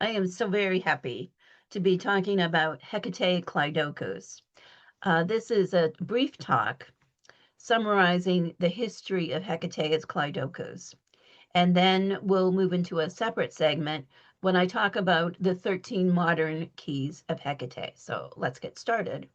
I am so very happy to be talking about Hekate Kleidoukhos. This is a brief talk summarizing the history of Hekate Kleidoukhos. And then we'll move into a separate segment when I talk about the 13 modern keys of Hekate. So let's get started.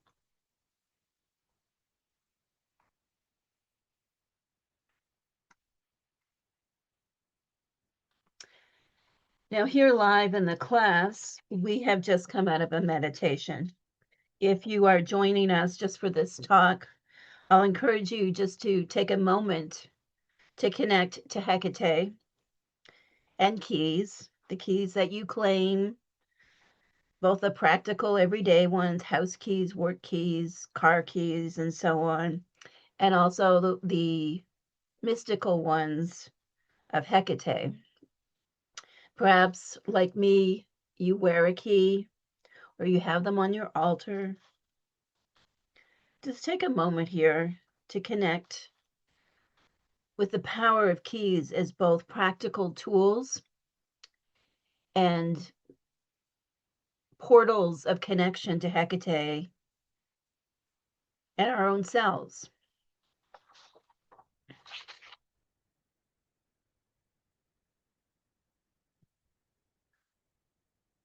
Now, here live in the class, we have just come out of a meditation. If you are joining us just for this talk, I'll encourage you just to take a moment to connect to Hekate and keys, the keys that you claim, both the practical everyday ones, house keys, work keys, car keys, and so on, and also the mystical ones of Hekate. Perhaps, like me, you wear a key or you have them on your altar. Just take a moment here to connect with the power of keys as both practical tools and portals of connection to Hekate and our own selves.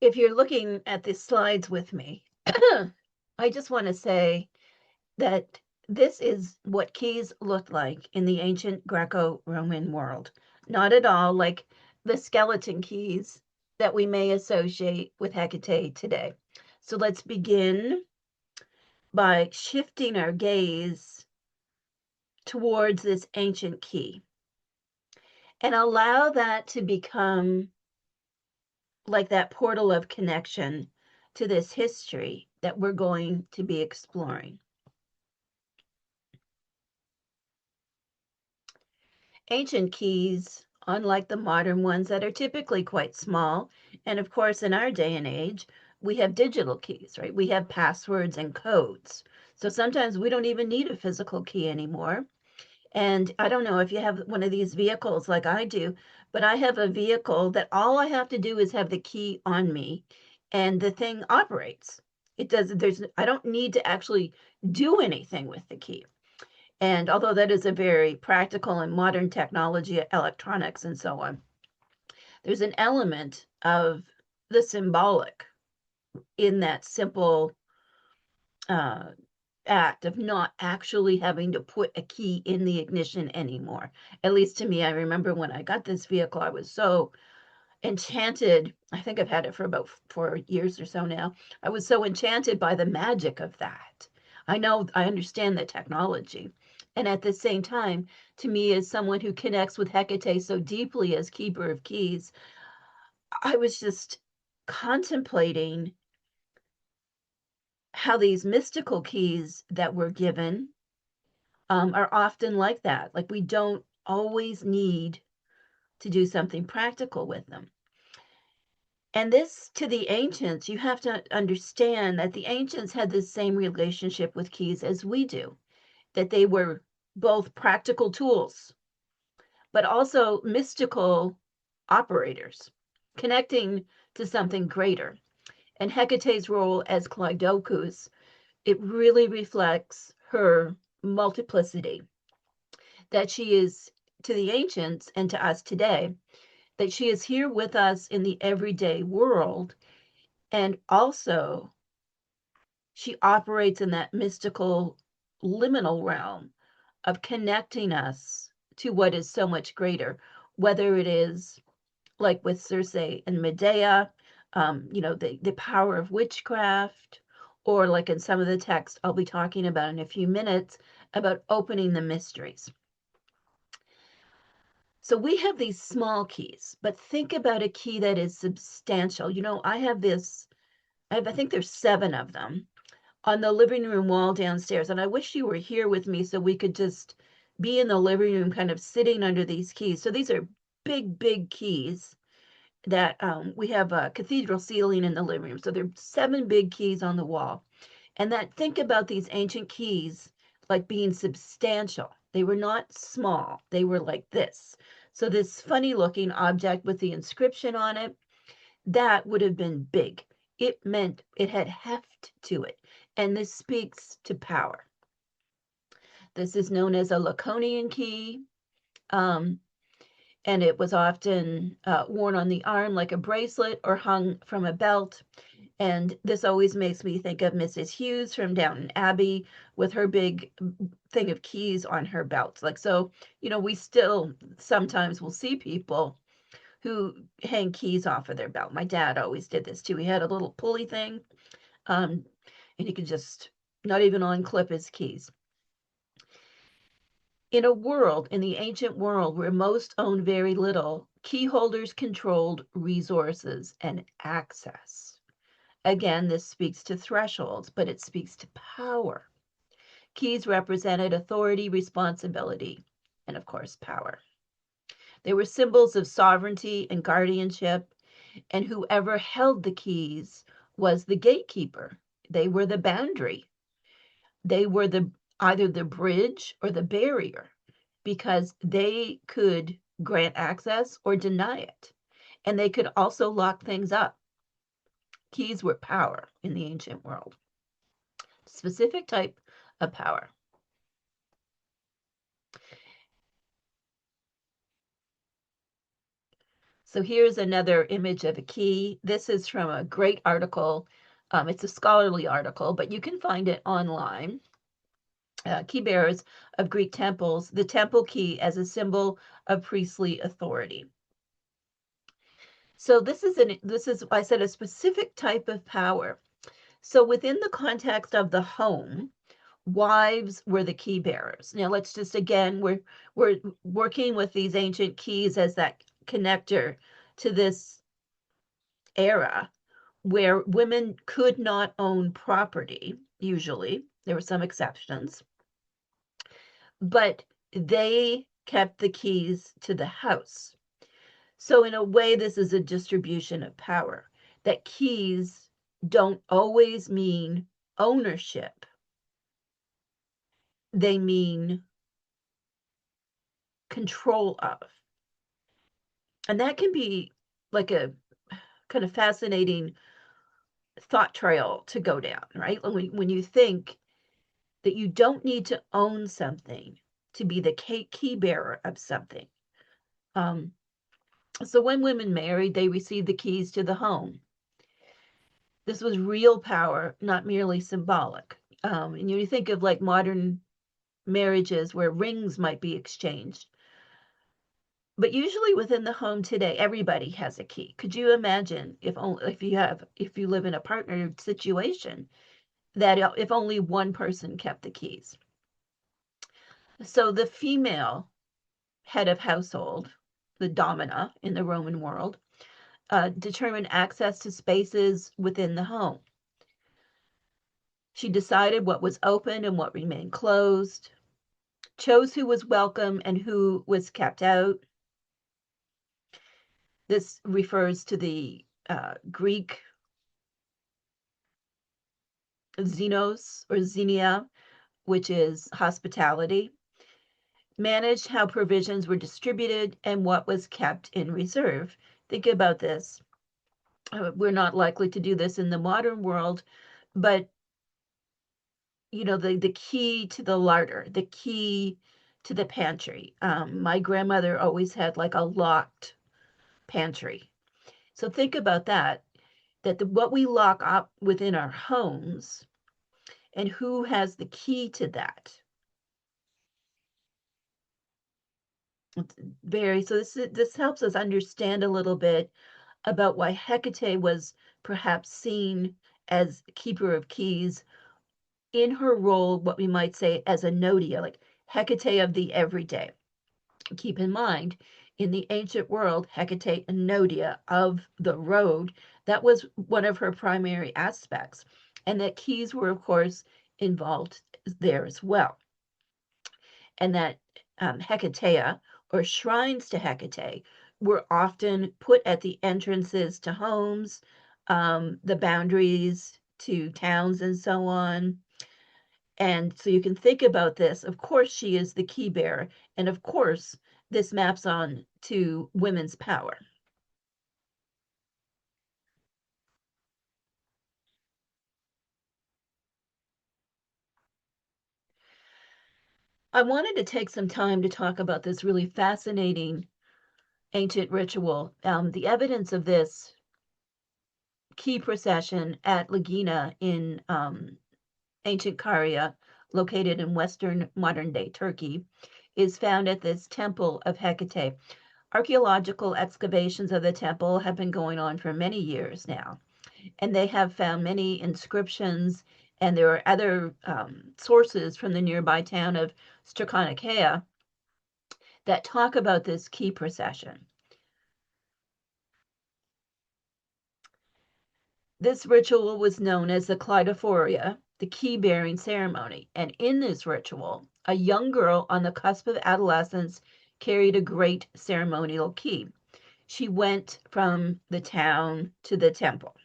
If you're looking at the slides with me, I just want to say that this is what keys looked like in the ancient Greco-Roman world. Not at all like the skeleton keys that we may associate with Hecate today. So let's begin by shifting our gaze towards this ancient key and allow that to become like that portal of connection to this history that we're going to be exploring. Ancient keys, unlike the modern ones that are typically quite small, and of course, in our day and age, we have digital keys, right? We have passwords and codes. So sometimes we don't even need a physical key anymore. And I don't know if you have one of these vehicles like I do, but I have a vehicle that all I have to do is have the key on me and the thing operates. It does, I don't need to actually do anything with the key. And although that is a very practical and modern technology, electronics and so on, there's an element of the symbolic in that simple uh, act of not actually having to put a key in the ignition anymore. At least to me, I remember when I got this vehicle, I was so enchanted. I think I've had it for about 4 years or so now. I was so enchanted by the magic of that. I understand the technology. And at the same time, to me, as someone who connects with Hecate so deeply as keeper of keys, I was just contemplating how these mystical keys that we're given are often like that. Like we don't always need to do something practical with them. And this, to the ancients, you have to understand that the ancients had the same relationship with keys as we do, that they were both practical tools, but also mystical operators, connecting to something greater. And Hecate's role as Kleidoukhos, it really reflects her multiplicity, that she is to the ancients and to us today, that she is here with us in the everyday world. And also, she operates in that mystical liminal realm of connecting us to what is so much greater, whether it is like with Circe and Medea, the power of witchcraft, or like in some of the text I'll be talking about in a few minutes about opening the mysteries. So we have these small keys, but think about a key that is substantial. I have I think there's 7 of them on the living room wall downstairs. And I wish you were here with me so we could just be in the living room kind of sitting under these keys. So these are big, big keys that we have a cathedral ceiling in the living room. So there are 7 big keys on the wall. And that think about these ancient keys like being substantial. They were not small. They were like this. So this funny looking object with the inscription on it, that would have been big. It meant it had heft to it. And this speaks to power. This is known as a Laconian key. Um, and it was often worn on the arm like a bracelet or hung from a belt. And this always makes me think of Mrs. Hughes from Downton Abbey with her big thing of keys on her belt. Like, so, we still sometimes will see people who hang keys off of their belt. My dad always did this too. He had a little pulley thing, um, and he could just not even unclip his keys. In the ancient world where most owned very little, key holders controlled resources and access. Again, this speaks to thresholds, but it speaks to power. Keys represented authority, responsibility, and of course, power. They were symbols of sovereignty and guardianship, and whoever held the keys was the gatekeeper. They were the boundary. They were either the bridge or the barrier because they could grant access or deny it. And they could also lock things up. Keys were power in the ancient world. Specific type of power. So here's another image of a key. This is from a great article. It's a scholarly article, but you can find it online. Key bearers of Greek temples, the temple key as a symbol of priestly authority. So this is I said a specific type of power. So within the context of the home, wives were the key bearers. Now let's just again we're working with these ancient keys as that connector to this era where women could not own property usually. There were some exceptions. But they kept the keys to the house. So, in a way, this is a distribution of power. That keys don't always mean ownership, they mean control of. And that can be like a kind of fascinating thought trail to go down, right? When you think that you don't need to own something to be the key bearer of something. Um, So when women married, they received the keys to the home. This was real power, not merely symbolic. And you think of like modern marriages where rings might be exchanged. But usually within the home today, everybody has a key. Could you imagine if you live in a partnered situation that if only one person kept the keys? So the female head of household, the domina in the Roman world, determined access to spaces within the home. She decided what was open and what remained closed, chose who was welcome and who was kept out. This refers to the Greek xenos or xenia, which is hospitality, managed how provisions were distributed and what was kept in reserve. Think about this. We're not likely to do this in the modern world, but the key to the larder, the key to the pantry. My grandmother always had like a locked pantry. So think about that, what we lock up within our homes and who has the key to that. So this helps us understand a little bit about why Hecate was perhaps seen as keeper of keys in her role, what we might say as a nodia, like Hecate of the everyday. Keep in mind, in the ancient world, Hecate Enodia of the road, that was one of her primary aspects, and that keys were, of course, involved there as well. And that Hecatea, or shrines to Hecate, were often put at the entrances to homes, the boundaries to towns, and so on. And so you can think about this. Of course, she is the key bearer. And of course, this maps on to women's power. I wanted to take some time to talk about this really fascinating ancient ritual. The evidence of this key procession at Lagina in ancient Caria, located in western modern day Turkey, is found at this temple of Hekate. Archaeological excavations of the temple have been going on for many years now, and they have found many inscriptions, and there are other sources from the nearby town of Strakonikeia that talk about this key procession. This ritual was known as the Kleidophoria, the key bearing ceremony, and in this ritual, a young girl on the cusp of adolescence carried a great ceremonial key. She went from the town to the temple.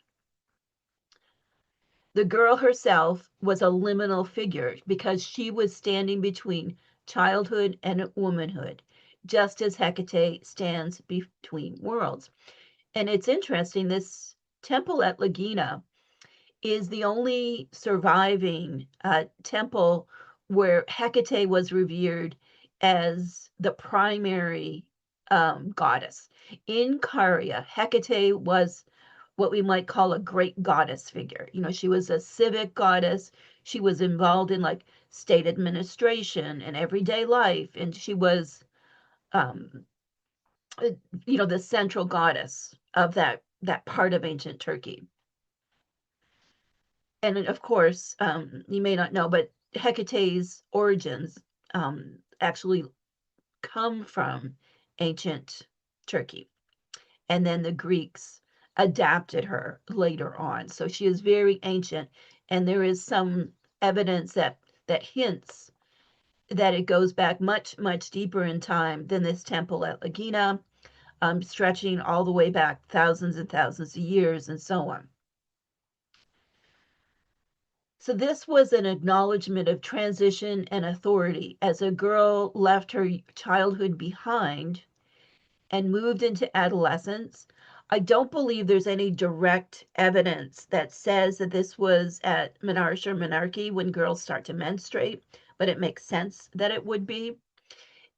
The girl herself was a liminal figure because she was standing between childhood and womanhood, just as Hecate stands between worlds. And it's interesting, this temple at Lagina is the only surviving temple where Hecate was revered as the primary goddess. In Caria, Hecate was what we might call a great goddess figure. You know, she was a civic goddess. She was involved in like state administration and everyday life, and she was, um, the central goddess of that part of ancient Turkey. And of course, you may not know, but Hecate's origins actually come from ancient Turkey. And then the Greeks adapted her later on. So she is very ancient, and there is some evidence that hints that it goes back much, much deeper in time than this temple at Lagina, stretching all the way back thousands and thousands of years and so on. So this was an acknowledgement of transition and authority as a girl left her childhood behind and moved into adolescence. I don't believe there's any direct evidence that says that this was at menarche or menarche when girls start to menstruate, but it makes sense that it would be.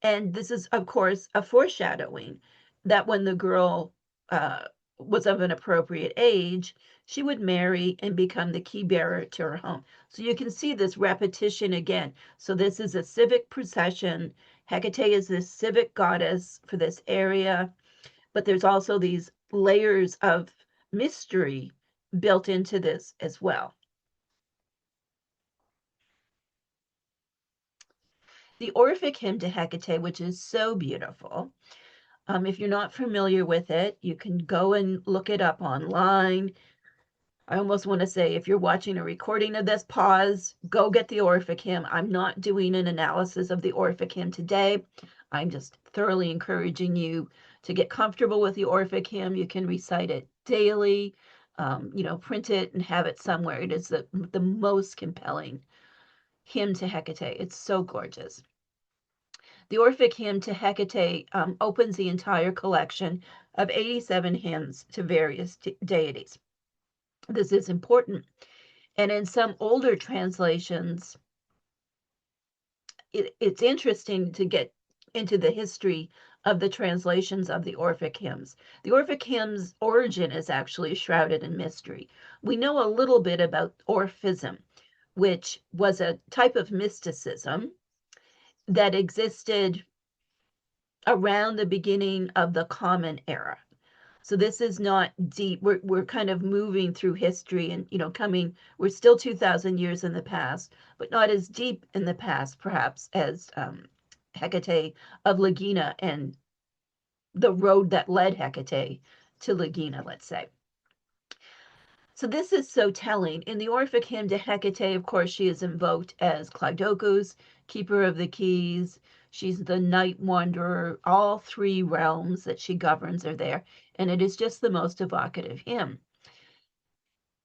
And this is, of course, a foreshadowing that when the girl was of an appropriate age, she would marry and become the key bearer to her home. So you can see this repetition again. So this is a civic procession. Hecate is this civic goddess for this area, but there's also these layers of mystery built into this as well. The Orphic Hymn to Hecate, which is so beautiful. If you're not familiar with it, you can go and look it up online. I almost want to say, if you're watching a recording of this, pause, go get the Orphic Hymn. I'm not doing an analysis of the Orphic Hymn today. I'm just thoroughly encouraging you to get comfortable with the Orphic Hymn. You can recite it daily, print it and have it somewhere. It is the most compelling hymn to Hecate. It's so gorgeous. The Orphic Hymn to Hecate opens the entire collection of 87 hymns to various deities. This is important. And in some older translations, it's interesting to get into the history of the translations of the Orphic hymns. The Orphic hymns' origin is actually shrouded in mystery. We know a little bit about Orphism, which was a type of mysticism that existed around the beginning of the Common Era. So this is not deep. We're kind of moving through history and we're still 2,000 years in the past, but not as deep in the past perhaps as Hecate of Lagina and the road that led Hecate to Lagina, let's say. So this is so telling. In the Orphic Hymn to Hecate, of course, she is invoked as Kleidoukhos, keeper of the keys. She's the night wanderer. All three realms that she governs are there, and it is just the most evocative hymn.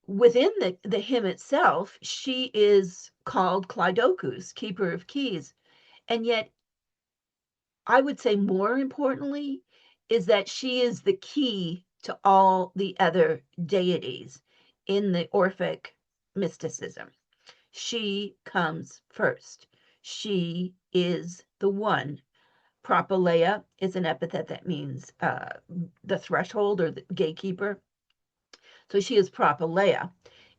Within the hymn itself, she is called Kleidoukhos, keeper of keys, and yet I would say more importantly is that she is the key to all the other deities in the Orphic mysticism. She comes first. She is the one. Propylaea is an epithet that means the threshold or the gatekeeper. So she is Propylaea.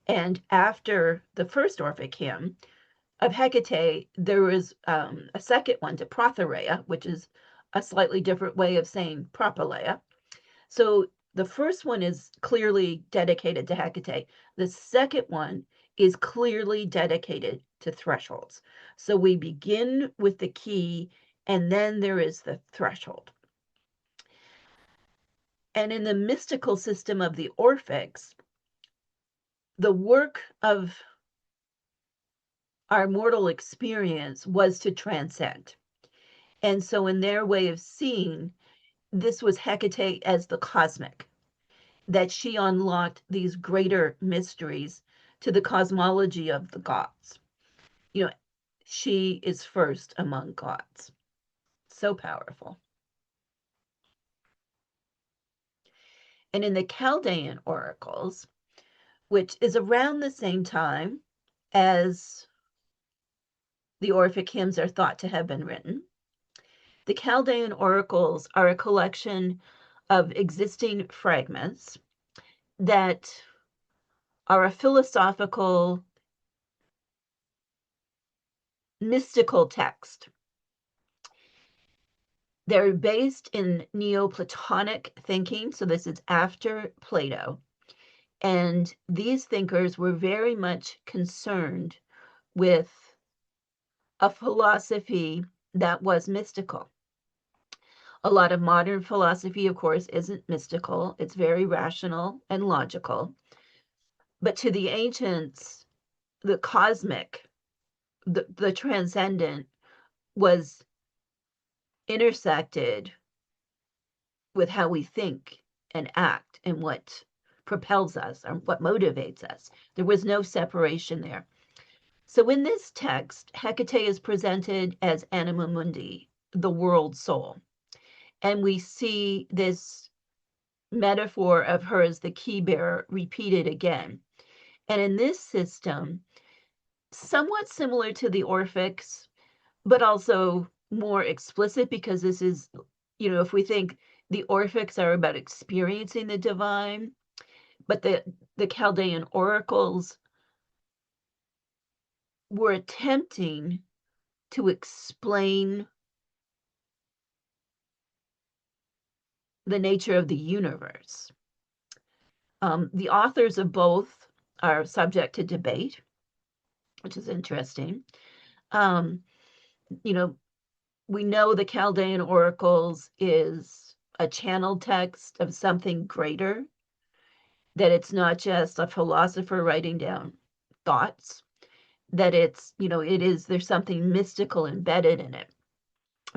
And after the first Orphic hymn of Hekate, there is a second one to Protherea, which is a slightly different way of saying Propylaea. So the first one is clearly dedicated to Hekate. The second one is clearly dedicated to thresholds. So we begin with the key, and then there is the threshold. And in the mystical system of the Orphics, the work of our mortal experience was to transcend. And so, in their way of seeing, this was Hekate as the cosmic, that she unlocked these greater mysteries to the cosmology of the gods. You know, she is first among gods. So powerful. And in the Chaldean oracles, which is around the same time as the Orphic hymns are thought to have been written, the Chaldean oracles are a collection of existing fragments that are a philosophical, mystical text. They're based in Neoplatonic thinking, so this is after Plato. And these thinkers were very much concerned with a philosophy that was mystical. A lot of modern philosophy, of course, isn't mystical, it's very rational and logical. But to the ancients, the cosmic, the transcendent, was intersected with how we think and act and what propels us or what motivates us. There was no separation there. So in this text, Hecate is presented as anima mundi, the world soul. And we see this metaphor of her as the key bearer repeated again. And in this system, somewhat similar to the Orphics, but also more explicit because this is, if we think the Orphics are about experiencing the divine, but the Chaldean oracles were attempting to explain the nature of the universe. The authors of both are subject to debate, which is interesting. Um, you know, we know the Chaldean oracles is a channel text of something greater, that it's not just a philosopher writing down thoughts, that there's something mystical embedded in it.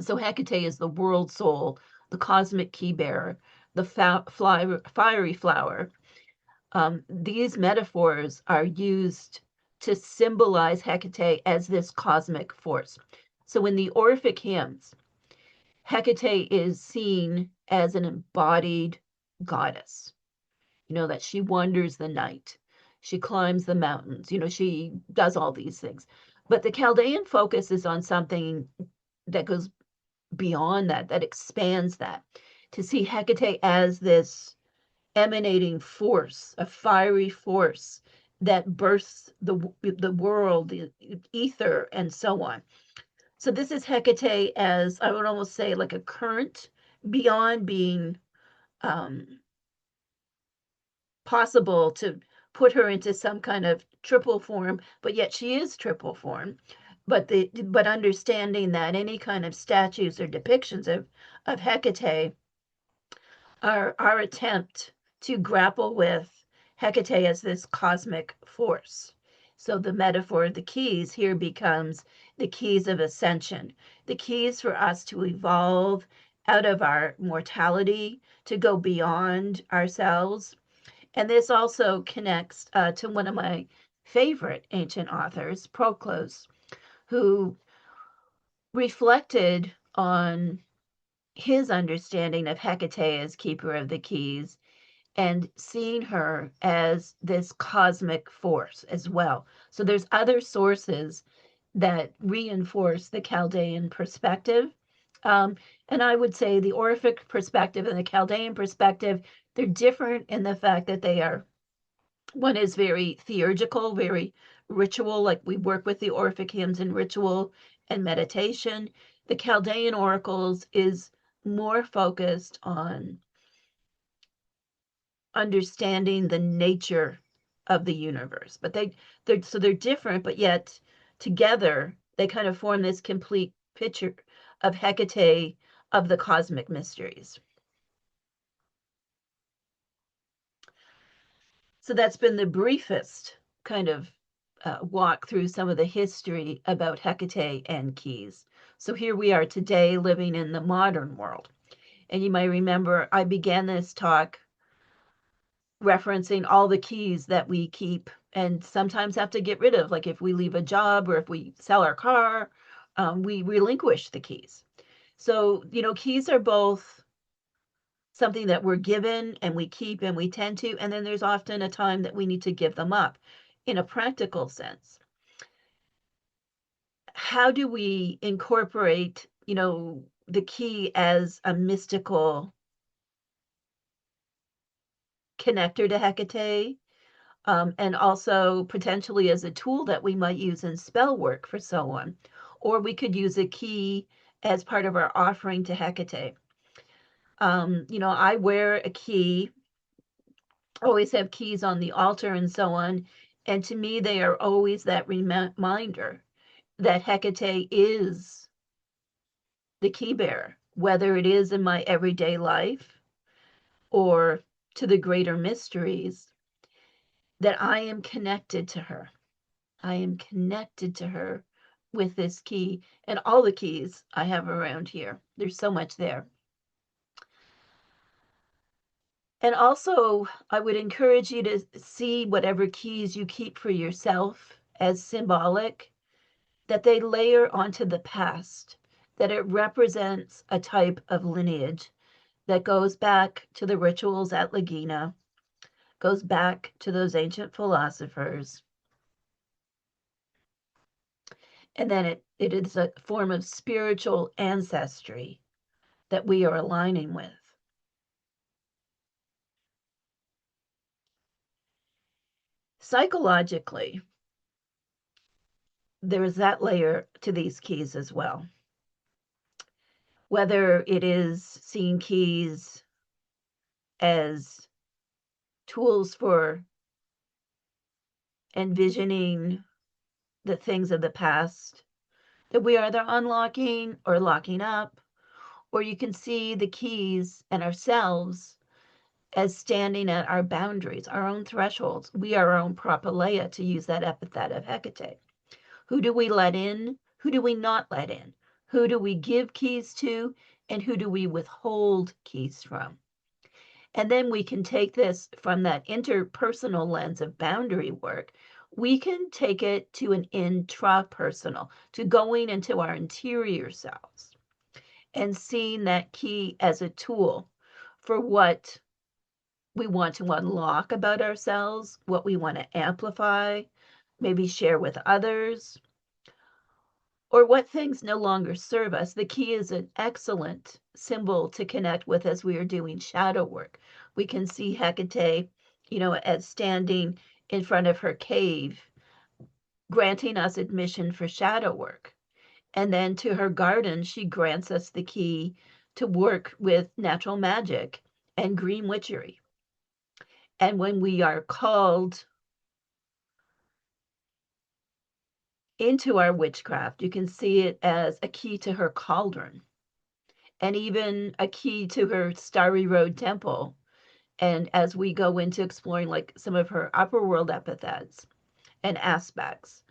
So Hecate is the world soul, the cosmic key bearer, the fiery flower. These metaphors are used to symbolize Hecate as this cosmic force. So in the Orphic hymns, Hecate is seen as an embodied goddess, that she wanders the night, she climbs the mountains, she does all these things. But the Chaldean focus is on something that goes beyond that, that expands that, to see Hecate as this emanating force, a fiery force that births the world, the ether, and so on. So this is Hecate as, I would almost say, like a current beyond being possible to put her into some kind of triple form, but yet she is triple form. But understanding that any kind of statues or depictions of Hecate are our attempt to grapple with Hecate as this cosmic force. So the metaphor of the keys here becomes the keys of ascension, the keys for us to evolve out of our mortality, to go beyond ourselves. And this also connects to one of my favorite ancient authors, Proclus, who reflected on his understanding of Hecate as keeper of the keys and seeing her as this cosmic force as well. So there's other sources that reinforce the Chaldean perspective. Um, and I would say the Orphic perspective and the Chaldean perspective, they're different in the fact that they are, one is very theurgical, very ritual, like we work with the Orphic hymns in ritual and meditation. The Chaldean oracles is more focused on understanding the nature of the universe. But they're different, but yet together they kind of form this complete picture of Hecate, of the cosmic mysteries. So that's been the briefest kind of walk through some of the history about Hecate and keys. So here we are today living in the modern world. And you might remember I began this talk referencing all the keys that we keep and sometimes have to get rid of. Like if we leave a job or if we sell our car, we relinquish the keys. So, keys are both something that we're given and we keep and we tend to, and then there's often a time that we need to give them up in a practical sense. How do we incorporate, the key as a mystical connector to Hecate, and also potentially as a tool that we might use in spell work for someone? Or we could use a key as part of our offering to Hecate. I wear a key, always have keys on the altar and so on. And to me, they are always that reminder that Hecate is the key bearer, whether it is in my everyday life or to the greater mysteries, that I am connected to her. I am connected to her with this key and all the keys I have around here. There's so much there. And also, I would encourage you to see whatever keys you keep for yourself as symbolic, that they layer onto the past, that it represents a type of lineage that goes back to the rituals at Lagina, goes back to those ancient philosophers. And then it is a form of spiritual ancestry that we are aligning with. Psychologically, there is that layer to these keys as well. Whether it is seeing keys as tools for envisioning the things of the past that we are either unlocking or locking up, or you can see the keys and ourselves as standing at our boundaries, our own thresholds. We are our own propylaea, to use that epithet of Hecate. Who do we let in? Who do we not let in? Who do we give keys to? And who do we withhold keys from? And then we can take this from that interpersonal lens of boundary work. We can take it to an intrapersonal, to going into our interior selves and seeing that key as a tool for what we want to unlock about ourselves, what we want to amplify, maybe share with others, or what things no longer serve us. The key is an excellent symbol to connect with as we are doing shadow work. We can see Hecate, as standing in front of her cave, granting us admission for shadow work. And then to her garden, she grants us the key to work with natural magic and green witchery. And when we are called into our witchcraft, you can see it as a key to her cauldron and even a key to her Starry Road temple. And as we go into exploring like some of her upper world epithets and aspects,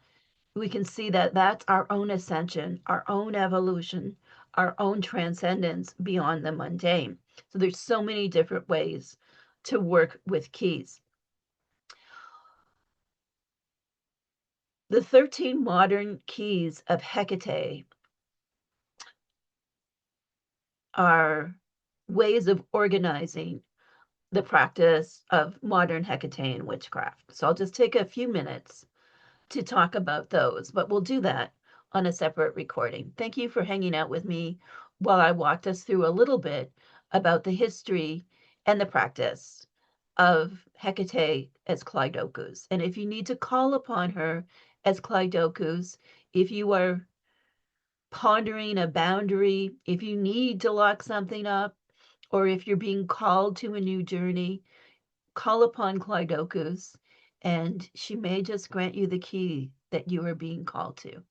we can see that that's our own ascension, our own evolution, our own transcendence beyond the mundane. So there's so many different ways to work with keys. The 13 modern keys of Hecate are ways of organizing the practice of modern Hecatean witchcraft. So I'll just take a few minutes to talk about those, but we'll do that on a separate recording. Thank you for hanging out with me while I walked us through a little bit about the history and the practice of Hekate as Kleidoukhos. And if you need to call upon her as Kleidoukhos, if you are pondering a boundary, if you need to lock something up, or if you're being called to a new journey, call upon Kleidoukhos, and she may just grant you the key that you are being called to.